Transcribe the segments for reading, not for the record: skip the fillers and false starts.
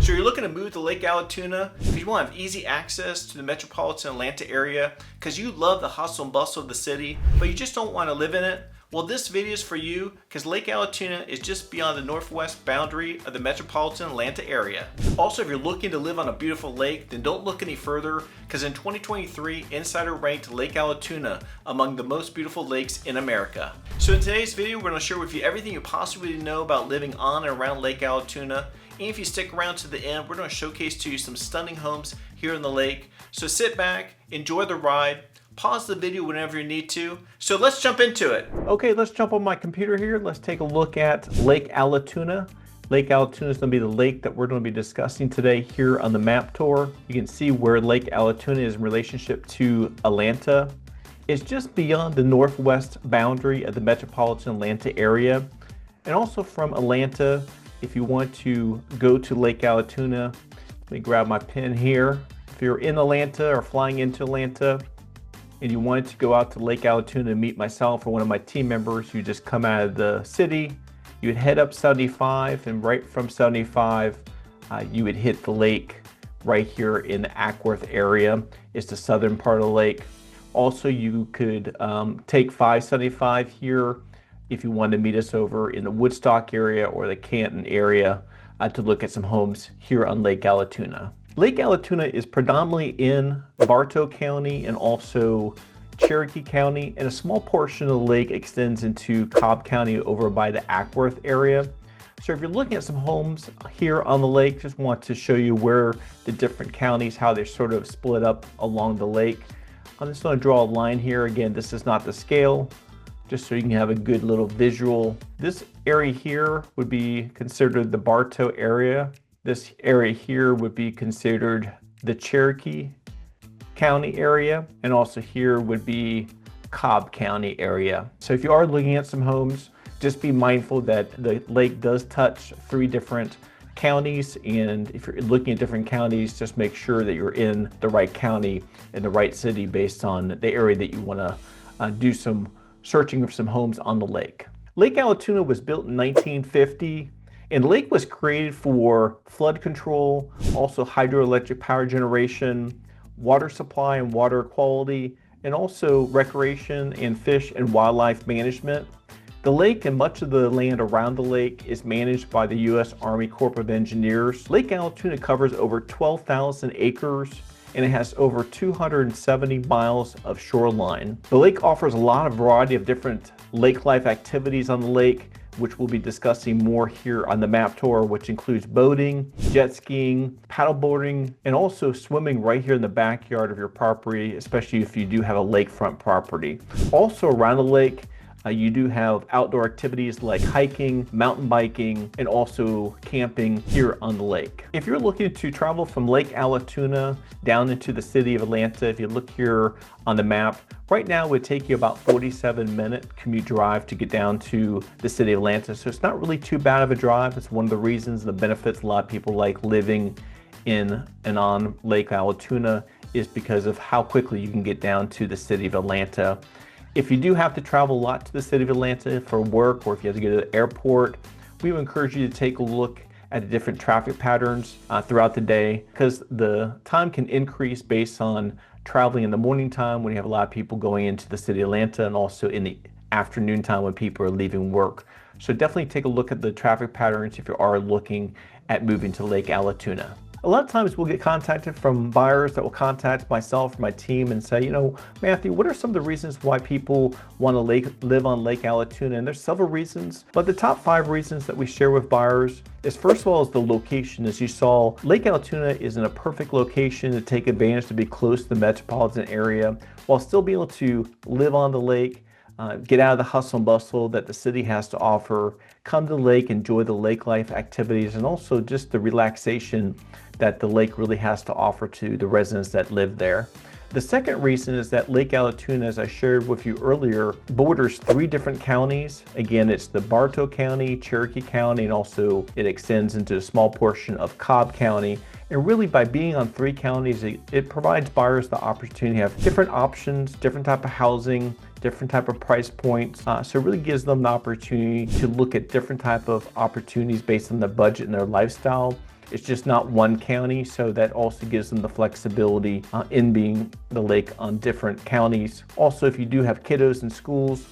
So you're looking to move to Lake Allatoona because you want to have easy access to the metropolitan Atlanta area because you love the hustle and bustle of the city, but you just don't want to live in it. Well, this video is for you because Lake Allatoona is just beyond the northwest boundary of the metropolitan Atlanta area. Also, if you're looking to live on a beautiful lake, then don't look any further because in 2023, Insider ranked Lake Allatoona among the most beautiful lakes in America. So in today's video, we're going to share with you everything you possibly need to know about living on and around Lake Allatoona. And if you stick around to the end, we're going to showcase to you some stunning homes here in the lake. So sit back, enjoy the ride, pause the video whenever you need to. So let's jump into it. Okay, let's jump on my computer here. Let's take a look at Lake Allatoona. Lake Allatoona is going to be the lake that we're going to be discussing today here on the map tour. You can see where Lake Allatoona is in relationship to Atlanta. It's just beyond the northwest boundary of the metropolitan Atlanta area. And also from Atlanta, if you want to go to Lake Allatoona, let me grab my pen here. If you're in Atlanta or flying into Atlanta and you wanted to go out to Lake Allatoona and meet myself or one of my team members, you just come out of the city, you would head up 75, and right from 75, you would hit the lake right here in the Ackworth area. It's the southern part of the lake. Also, you could take 575 here if you wanted to meet us over in the Woodstock area or the Canton area to look at some homes here on Lake Allatoona. Lake Allatoona is predominantly in Bartow County and also Cherokee County, and a small portion of the lake extends into Cobb County over by the Ackworth area. So if you're looking at some homes here on the lake, just want to show you where the different counties, how they're sort of split up along the lake. I'm just going to draw a line here. Again, this is not the scale, just so you can have a good little visual. This area here would be considered the Bartow area. This area here would be considered the Cherokee County area, and also here would be Cobb County area. So if you are looking at some homes, just be mindful that the lake does touch 3 different counties, and if you're looking at different counties, just make sure that you're in the right county and the right city based on the area that you want to do some searching for some homes on the lake. Lake Allatoona was built in 1950, and the lake was created for flood control, also hydroelectric power generation, water supply and water quality, and also recreation and fish and wildlife management. The lake and much of the land around the lake is managed by the U.S. Army Corps of Engineers. Lake Allatoona covers over 12,000 acres, and it has over 270 miles of shoreline. The lake offers a lot of variety of different lake life activities on the lake, which we'll be discussing more here on the map tour, which includes boating, jet skiing, paddleboarding, and also swimming right here in the backyard of your property, especially if you do have a lakefront property. Also around the lake, you do have outdoor activities like hiking, mountain biking, and also camping here on the lake. If you're looking to travel from Lake Allatoona down into the city of Atlanta, if you look here on the map, right now it would take you about 47-minute commute drive to get down to the city of Atlanta. So it's not really too bad of a drive. It's one of the reasons, the benefits a lot of people like living in and on Lake Allatoona is because of how quickly you can get down to the city of Atlanta. If you do have to travel a lot to the city of Atlanta for work, or if you have to go to the airport, we would encourage you to take a look at the different traffic patterns throughout the day, because the time can increase based on traveling in the morning time when you have a lot of people going into the city of Atlanta, and also in the afternoon time when people are leaving work. So definitely take a look at the traffic patterns if you are looking at moving to Lake Allatoona. A lot of times we'll get contacted from buyers that will contact myself or my team and say, you know, Matthew, what are some of the reasons why people want to live on Lake Allatoona? And there's several reasons, but the top 5 reasons that we share with buyers is, first of all, is the location. As you saw, Lake Allatoona is in a perfect location to take advantage to be close to the metropolitan area while still be able to live on the lake, get out of the hustle and bustle that the city has to offer, come to the lake, enjoy the lake life activities, and also just the relaxation that the lake really has to offer to the residents that live there. The second reason is that Lake Allatoona, as I shared with you earlier, borders 3 different counties. Again, it's the Bartow County, Cherokee County, and also it extends into a small portion of Cobb County. And really, by being on 3 counties, it provides buyers the opportunity to have different options, different type of housing, different type of price points. So it really gives them the opportunity to look at different type of opportunities based on their budget and their lifestyle. It's just not one county, so that also gives them the flexibility in being the lake on different counties. Also, if you do have kiddos in schools,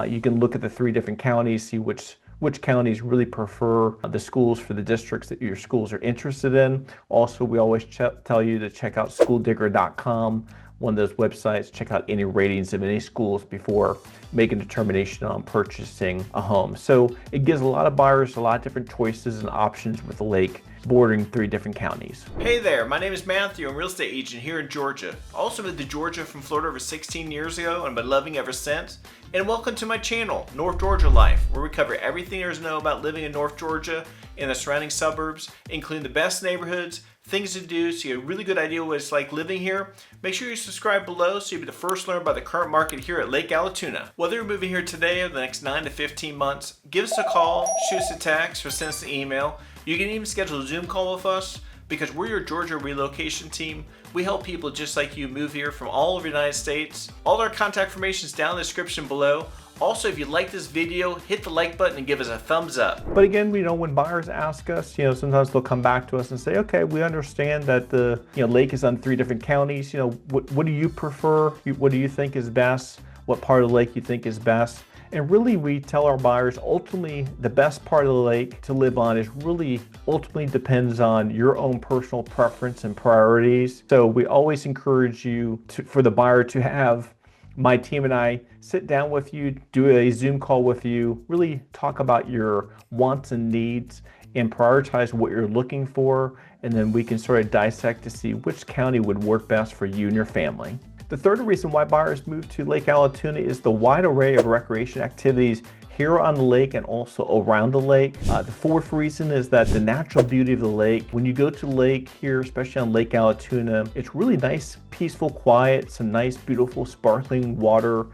you can look at the 3 different counties, see which counties really prefer the schools for the districts that your schools are interested in. Also, we always tell you to check out schooldigger.com, one of those websites. Check out any ratings of any schools before making a determination on purchasing a home. So it gives a lot of buyers a lot of different choices and options with the lake bordering 3 different counties. Hey there, my name is Matthew. I'm a real estate agent here in Georgia. I also moved to Georgia from Florida over 16 years ago and I've been loving it ever since. And welcome to my channel, North Georgia Life, where we cover everything there is to know about living in North Georgia and the surrounding suburbs, including the best neighborhoods, things to do so you get a really good idea what it's like living here. Make sure you subscribe below so you'll be the first to learn about the current market here at Lake Allatoona. Whether you're moving here today or the next 9 to 15 months, give us a call, shoot us a text, or send us an email. You can even schedule a Zoom call with us because we're your Georgia relocation team. We help people just like you move here from all over the United States. All our contact information is down in the description below. Also, if you like this video, hit the like button and give us a thumbs up. But again, when buyers ask us, sometimes they'll come back to us and say, okay, we understand that the lake is on 3 different counties. What do you prefer? What do you think is best? What part of the lake you think is best? And really, we tell our buyers, ultimately, the best part of the lake to live on is really ultimately depends on your own personal preference and priorities. So we always encourage you for the buyer to have my team and I sit down with you, do a Zoom call with you, really talk about your wants and needs and prioritize what you're looking for. And then we can sort of dissect to see which county would work best for you and your family. The third reason why buyers move to Lake Allatoona is the wide array of recreation activities here on the lake and also around the lake. The fourth reason is that the natural beauty of the lake. When you go to the lake here, especially on Lake Allatoona, it's really nice, peaceful, quiet, some nice, beautiful, sparkling water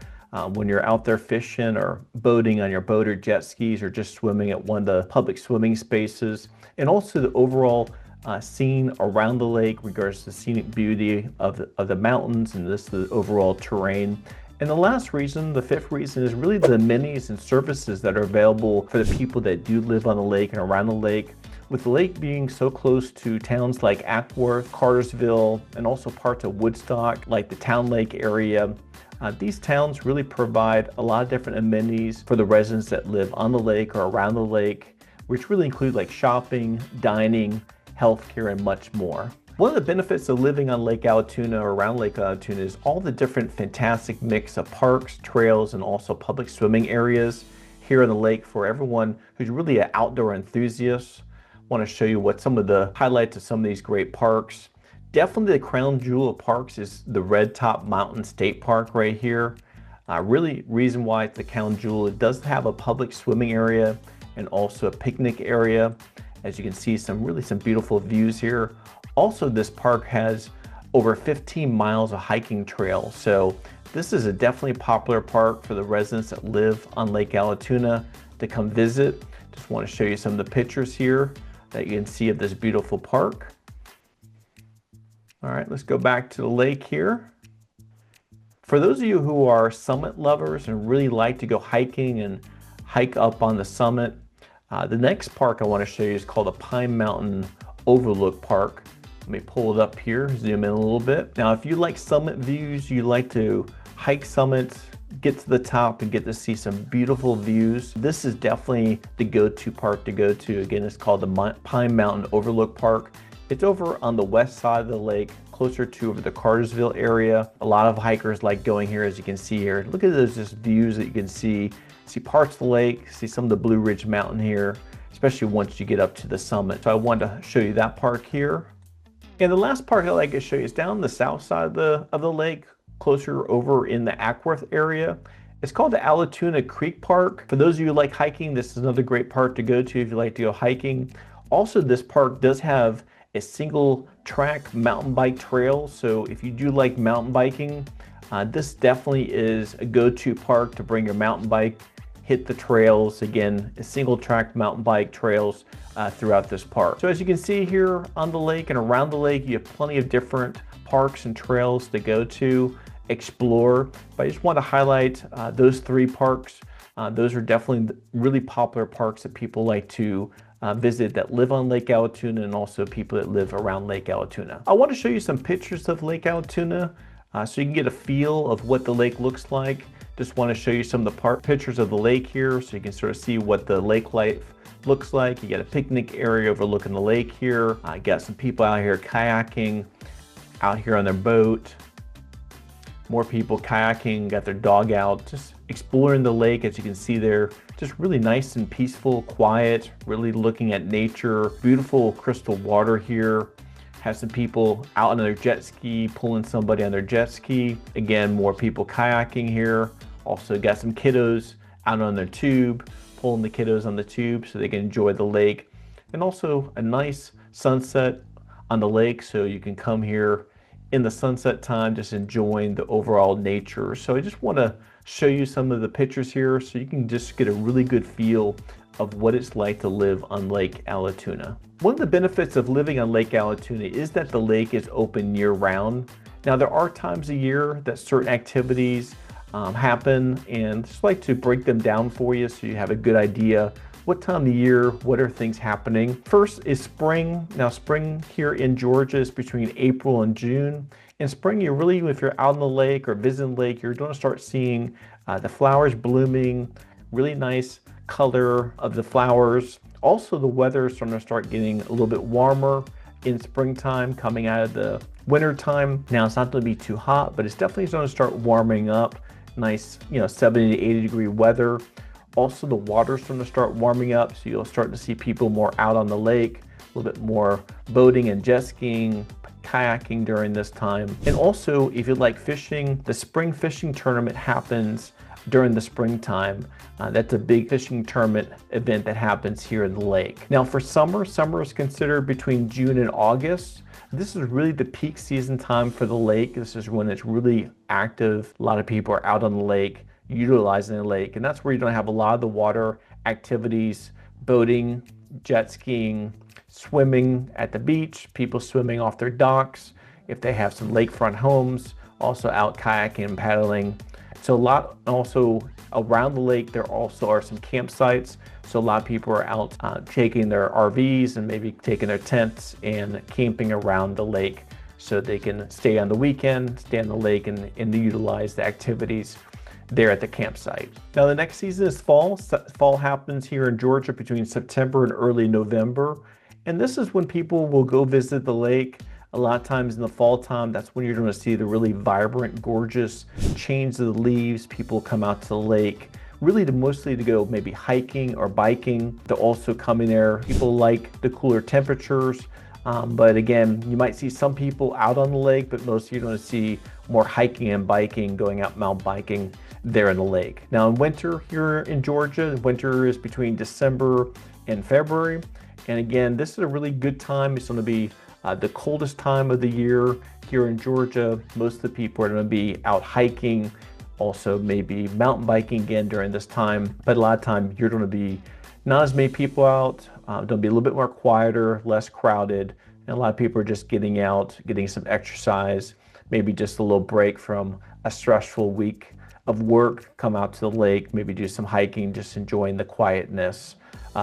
when you're out there fishing or boating on your boat or jet skis or just swimming at one of the public swimming spaces. And also the overall scene around the lake regards to the scenic beauty of the mountains and the overall terrain. And the last reason, the fifth reason, is really the amenities and services that are available for the people that do live on the lake and around the lake. With the lake being so close to towns like Acworth, Cartersville, and also parts of Woodstock, like the Town Lake area, these towns really provide a lot of different amenities for the residents that live on the lake or around the lake, which really include like shopping, dining, healthcare, and much more. One of the benefits of living on Lake Allatoona or around Lake Allatoona is all the different fantastic mix of parks, trails, and also public swimming areas here on the lake for everyone who's really an outdoor enthusiast. I want to show you what some of the highlights of some of these great parks. Definitely the crown jewel of parks is the Red Top Mountain State Park right here. Really reason why it's the crown jewel, it does have a public swimming area and also a picnic area. As you can see, some beautiful views here. Also, this park has over 15 miles of hiking trail. So this is a definitely popular park for the residents that live on Lake Allatoona to come visit. Just want to show you some of the pictures here that you can see of this beautiful park. All right, let's go back to the lake here. For those of you who are summit lovers and really like to go hiking and hike up on the summit, the next park I want to show you is called the Pine Mountain Overlook Park. Let me pull it up here, zoom in a little bit. Now, if you like summit views, you like to hike summits, get to the top and get to see some beautiful views, this is definitely the go-to park to go to. Again, it's called the Pine Mountain Overlook Park. It's over on the west side of the lake, closer to over the Cartersville area. A lot of hikers like going here, as you can see here. Look at those just views that you can see. See parts of the lake, see some of the Blue Ridge Mountain here, especially once you get up to the summit. So I wanted to show you that park here. And the last park I'd like to show you is down the south side of the lake, closer over in the Acworth area. It's called the Allatoona Creek Park. For those of you who like hiking, this is another great park to go to if you like to go hiking. Also, this park does have a single track mountain bike trail. So if you do like mountain biking, this definitely is a go-to park to bring your mountain bike, hit the trails. Again, a single track mountain bike trails throughout this park. So as you can see here on the lake and around the lake, you have plenty of different parks and trails to go to, explore. But I just want to highlight those 3 parks. Those are definitely really popular parks that people like to visit that live on Lake Allatoona and also people that live around Lake Allatoona. I want to show you some pictures of Lake Allatoona so you can get a feel of what the lake looks like. Just want to show you some of the pictures of the lake here so you can sort of see what the lake life looks like. You got a picnic area overlooking the lake here. I got some people out here kayaking, out here on their boat. More people kayaking, got their dog out, just exploring the lake. As you can see there, just really nice and peaceful, quiet, really looking at nature. Beautiful crystal water here. Have some people out on their jet ski, pulling somebody on their jet ski. Again, more people kayaking here. Also got some kiddos out on their tube, pulling the kiddos on the tube so they can enjoy the lake. And also a nice sunset on the lake, so you can come here in the sunset time, just enjoying the overall nature. So I just want to show you some of the pictures here so you can just get a really good feel of what it's like to live on Lake Allatoona. One of the benefits of living on Lake Allatoona is that the lake is open year-round. Now there are times a year that certain activities happen, and just like to break them down for you so you have a good idea what time of year, what are things happening. First is spring. Now spring here in Georgia is between April and June. In spring, you really, if you're out on the lake or visiting the lake, you're going to start seeing the flowers blooming, really nice color of the flowers. Also, the weather is starting to start getting a little bit warmer in springtime, coming out of the winter time. Now it's not going to be too hot, but it's definitely going to start warming up. Nice, 70 to 80 degree weather. Also, the water's going to start warming up, so you'll start to see people more out on the lake, a little bit more boating and jet skiing, kayaking during this time. And also, if you like fishing, the spring fishing tournament happens during the springtime. That's a big fishing tournament event that happens here in the lake. Now for summer is considered between June and August. This is really the peak season time for the lake. This is when it's really active. A lot of people are out on the lake, utilizing the lake, and that's where you're going to have a lot of the water activities, boating, jet skiing, swimming at the beach, people swimming off their docks, if they have some lakefront homes, also out kayaking and paddling. So a lot also around the lake, there also are some campsites. So a lot of people are out taking their RVs and maybe taking their tents and camping around the lake so they can stay on the weekend, stay on the lake and utilize the activities there at the campsite. Now the next season is fall. Fall happens here in Georgia between September and early November. And this is when people will go visit the lake. A lot of times in the fall time, that's when you're going to see the really vibrant, gorgeous change of the leaves. People come out to the lake, really mostly to go maybe hiking or biking. They're also coming there. People like the cooler temperatures. But again, you might see some people out on the lake, but mostly you're going to see more hiking and biking, going out mountain biking there in the lake. Now in winter here in Georgia, winter is between December and February. And again, this is a really good time. It's going to be the coldest time of the year here in Georgia. Most of the people are going to be out hiking, also maybe mountain biking again during this time. But a lot of time you're going to be not as many people out. Going to be a little bit more quieter, less crowded. And a lot of people are just getting out, getting some exercise, maybe just a little break from a stressful week of work, come out to the lake, maybe do some hiking, just enjoying the quietness.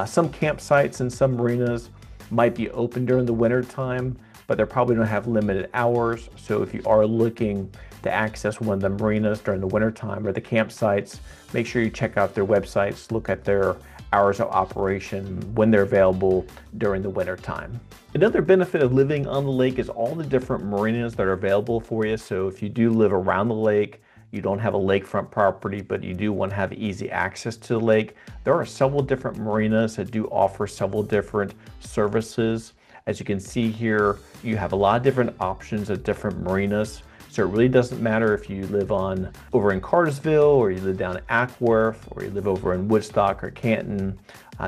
Some campsites and some marinas might be open during the winter time, but they're probably going to have limited hours. So if you are looking to access one of the marinas during the winter time or the campsites, make sure you check out their websites, look at their hours of operation, when they're available during the winter time. Another benefit of living on the lake is all the different marinas that are available for you. So if you do live around the lake, you don't have a lakefront property, but you do want to have easy access to the lake, there are several different marinas that do offer several different services. As you can see here, you have a lot of different options of different marinas. So it really doesn't matter if you live over in Cartersville, or you live down at Ackworth, or you live over in Woodstock or Canton.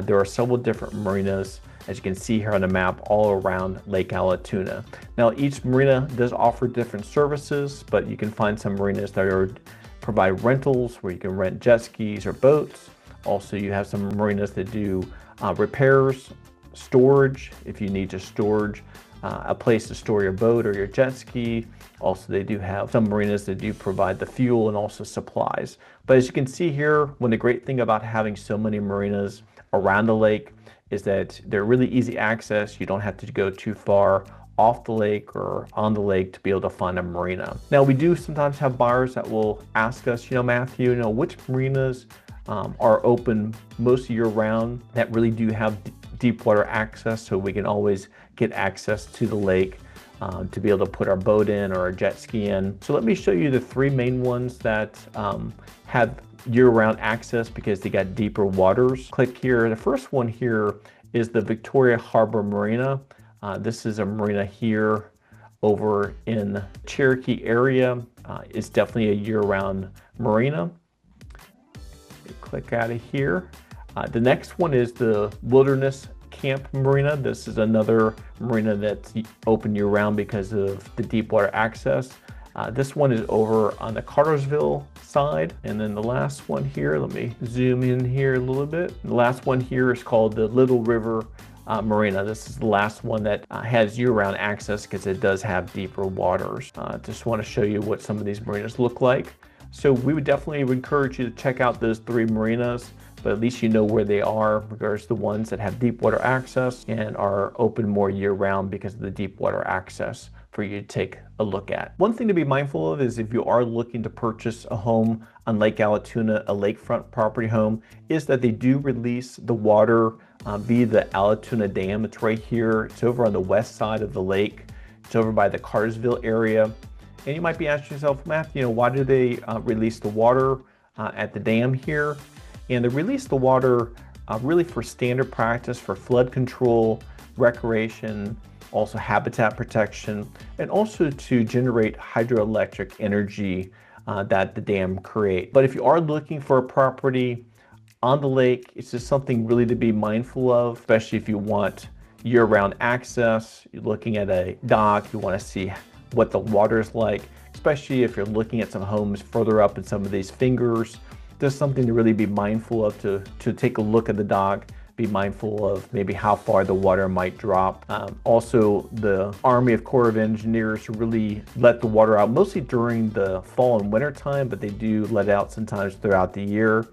There are several different marinas, as you can see here on the map, all around Lake Allatoona. Now each marina does offer different services, but you can find some marinas that provide rentals where you can rent jet skis or boats. Also you have some marinas that do repairs, storage, if you need to storage, a place to store your boat or your jet ski. Also, they do have some marinas that do provide the fuel and also supplies. But as you can see here, one of the great thing about having so many marinas around the lake is that they're really easy access. You don't have to go too far off the lake or on the lake to be able to find a marina. Now, we do sometimes have buyers that will ask us, Matthew, which marinas are open most year round that really do have deep water access, so we can always get access to the lake to be able to put our boat in or our jet ski in. So let me show you the three main ones that have year-round access because they got deeper waters. Click here. The first one here is the Victoria Harbor Marina. This is a marina here over in Cherokee area. It's definitely a year-round marina. Click out of here. The next one is the Wilderness Camp Marina. This is another marina that's open year-round because of the deep water access. This one is over on the Cartersville side. And then the last one here, let me zoom in here a little bit. The last one here is called the Little River Marina. This is the last one that has year-round access because it does have deeper waters. Just want to show you what some of these marinas look like. So we would definitely encourage you to check out those three marinas, but at least you know where they are, regards to the ones that have deep water access and are open more year-round because of the deep water access for you to take a look at. One thing to be mindful of is if you are looking to purchase a home on Lake Allatoona, a lakefront property home, is that they do release the water via the Allatoona Dam. It's right here. It's over on the west side of the lake. It's over by the Cartersville area. And you might be asking yourself, Matthew, why do they release the water at the dam here? And they release the water really for standard practice for flood control, recreation, also habitat protection, and also to generate hydroelectric energy that the dam creates. But if you are looking for a property on the lake, it's just something really to be mindful of, especially if you want year-round access. You're looking at a dock, you want to see what the water is like, especially if you're looking at some homes further up in some of these fingers. There's something to really be mindful of to take a look at the dock, be mindful of maybe how far the water might drop. Also, the Army Corps of Engineers really let the water out mostly during the fall and winter time, but they do let out sometimes throughout the year.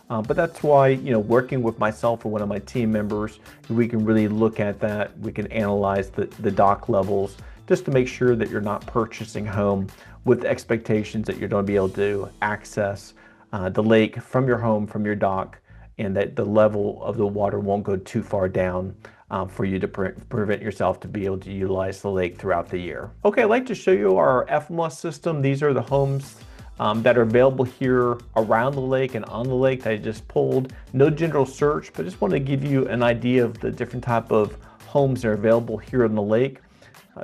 But that's why, working with myself or one of my team members, we can really look at that. We can analyze the dock levels just to make sure that you're not purchasing home with expectations that you're going to be able to access the lake from your home, from your dock, and that the level of the water won't go too far down for you to prevent yourself to be able to utilize the lake throughout the year. Okay, I'd like to show you our FMLS system. These are the homes that are available here around the lake and on the lake that I just pulled. No general search, but just want to give you an idea of the different type of homes that are available here on the lake.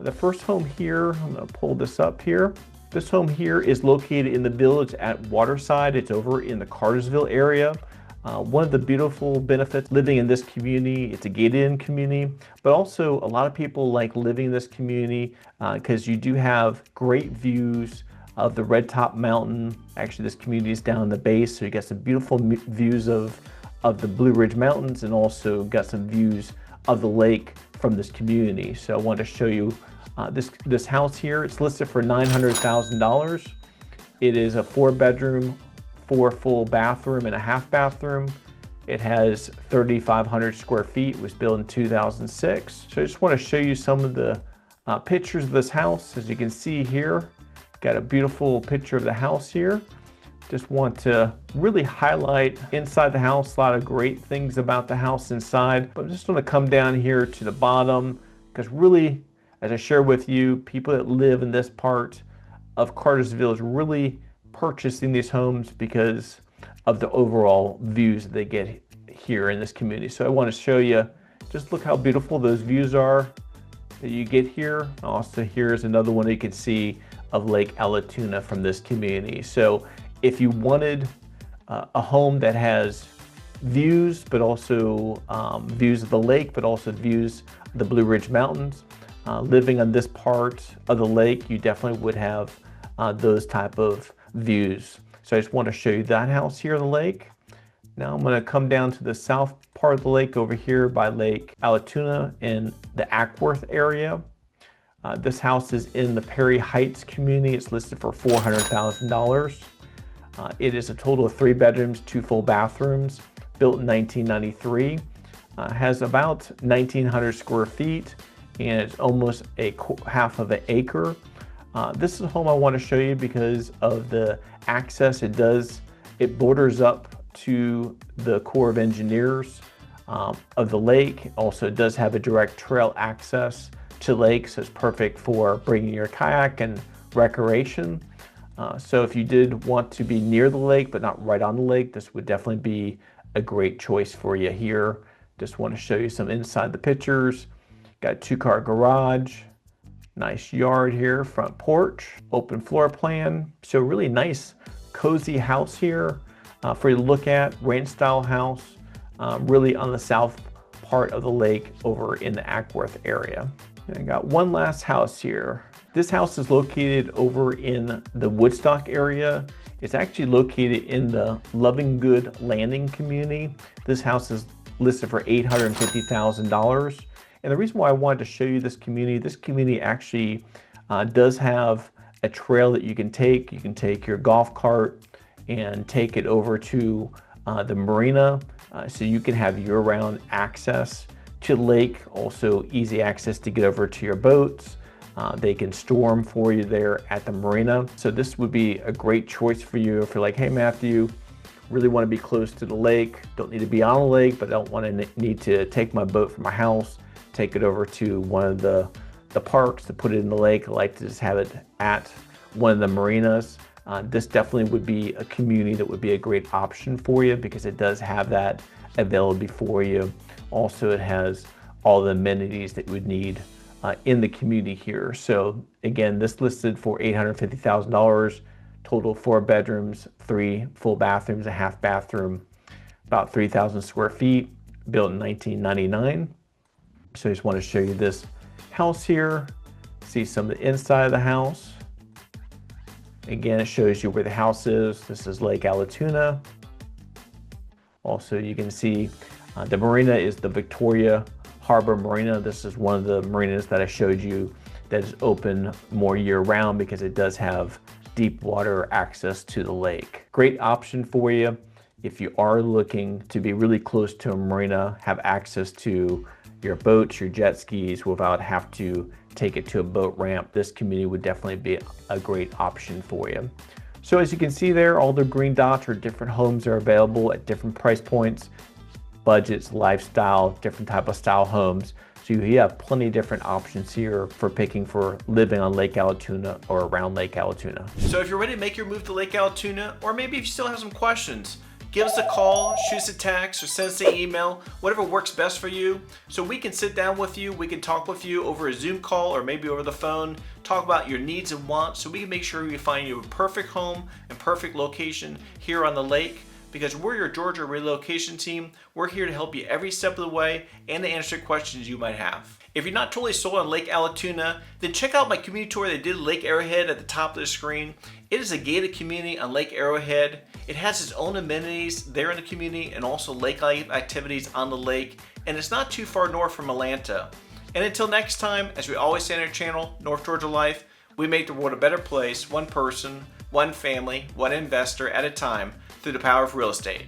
The first home here, I'm going to pull this up here. This home here is located in the village at Waterside. It's over in the Cartersville area. One of the beautiful benefits living in this community, it's a gated-in community, but also a lot of people like living in this community because you do have great views of the Red Top Mountain. Actually, this community is down the base, so you got some beautiful views of the Blue Ridge Mountains, and also got some views of the lake from this community. So I wanted to show you this house here. It's listed for $900,000. It is a 4-bedroom, 4 full bathroom and a half bathroom. It has 3,500 square feet. It was built in 2006. So I just want to show you some of the pictures of this house. As you can see here, got a beautiful picture of the house here. Just want to really highlight inside the house, a lot of great things about the house inside. But I'm just going to come down here to the bottom because really, as I share with you, people that live in this part of Cartersville is really purchasing these homes because of the overall views that they get here in this community. So I want to show you, just look how beautiful those views are that you get here. Also, here's another one you can see of Lake Allatoona from this community. So if you wanted a home that has views, but also views of the lake, but also views of the Blue Ridge Mountains, living on this part of the lake, you definitely would have those type of views. So I just want to show you that house here on the lake. Now I'm going to come down to the south part of the lake over here by Lake Allatoona in the Ackworth area. This house is in the Perry Heights community. It's listed for $400,000. It is a total of 3 bedrooms, 2 full bathrooms, built in 1993. Has about 1,900 square feet, and it's almost a half of an acre. This is a home I want to show you because of the access it borders up to the Corps of Engineers of the lake. Also, it does have a direct trail access to the lake, so it's perfect for bringing your kayak and recreation. So if you did want to be near the lake but not right on the lake, this would definitely be a great choice for you here. Just want to show you some inside the pictures. Got a 2-car garage, nice yard here, front porch, open floor plan. So really nice, cozy house here for you to look at. Ranch style house, really on the south part of the lake over in the Ackworth area. And I got one last house here. This house is located over in the Woodstock area. It's actually located in the Loving Good Landing community. This house is listed for $850,000. And the reason why I wanted to show you this community actually does have a trail that you can take. You can take your golf cart and take it over to the marina, so you can have year-round access to the lake. Also easy access to get over to your boats. They can store them for you there at the marina. So this would be a great choice for you if you're like, hey Matthew, really want to be close to the lake, don't need to be on the lake, but don't want to need to take my boat from my house, take it over to one of the parks to put it in the lake. I like to just have it at one of the marinas. This definitely would be a community that would be a great option for you because it does have that available for you. Also, it has all the amenities that you would need in the community here. So again, this listed for $850,000, total 4 bedrooms, 3 full bathrooms, a half bathroom, about 3,000 square feet, built in 1999. So I just want to show you this house here, see some of the inside of the house. Again, it shows you where the house is. This is Lake Allatoona. Also, you can see the marina is the Victoria Harbor Marina. This is one of the marinas that I showed you that is open more year-round because it does have deep water access to the lake. Great option for you if you are looking to be really close to a marina, have access to your boats, your jet skis without have to take it to a boat ramp. This community would definitely be a great option for you. So as you can see there, all the green dots are different homes that are available at different price points, budgets, lifestyle, different type of style homes. So you have plenty of different options here for picking for living on Lake Allatoona or around Lake Allatoona. So if you're ready to make your move to Lake Allatoona, or maybe if you still have some questions, give us a call, shoot us a text, or send us an email, whatever works best for you, so we can sit down with you, we can talk with you over a Zoom call or maybe over the phone, talk about your needs and wants, so we can make sure we find you a perfect home and perfect location here on the lake. Because we're your Georgia relocation team, we're here to help you every step of the way and to answer questions you might have. If you're not totally sold on Lake Allatoona, then check out my community tour that did Lake Arrowhead at the top of the screen. It is a gated community on Lake Arrowhead. It has its own amenities there in the community and also lake life activities on the lake, and it's not too far north from Atlanta. And until next time, as we always say on our channel, North Georgia Life, we make the world a better place, one person, one family, one investor at a time, through the power of real estate.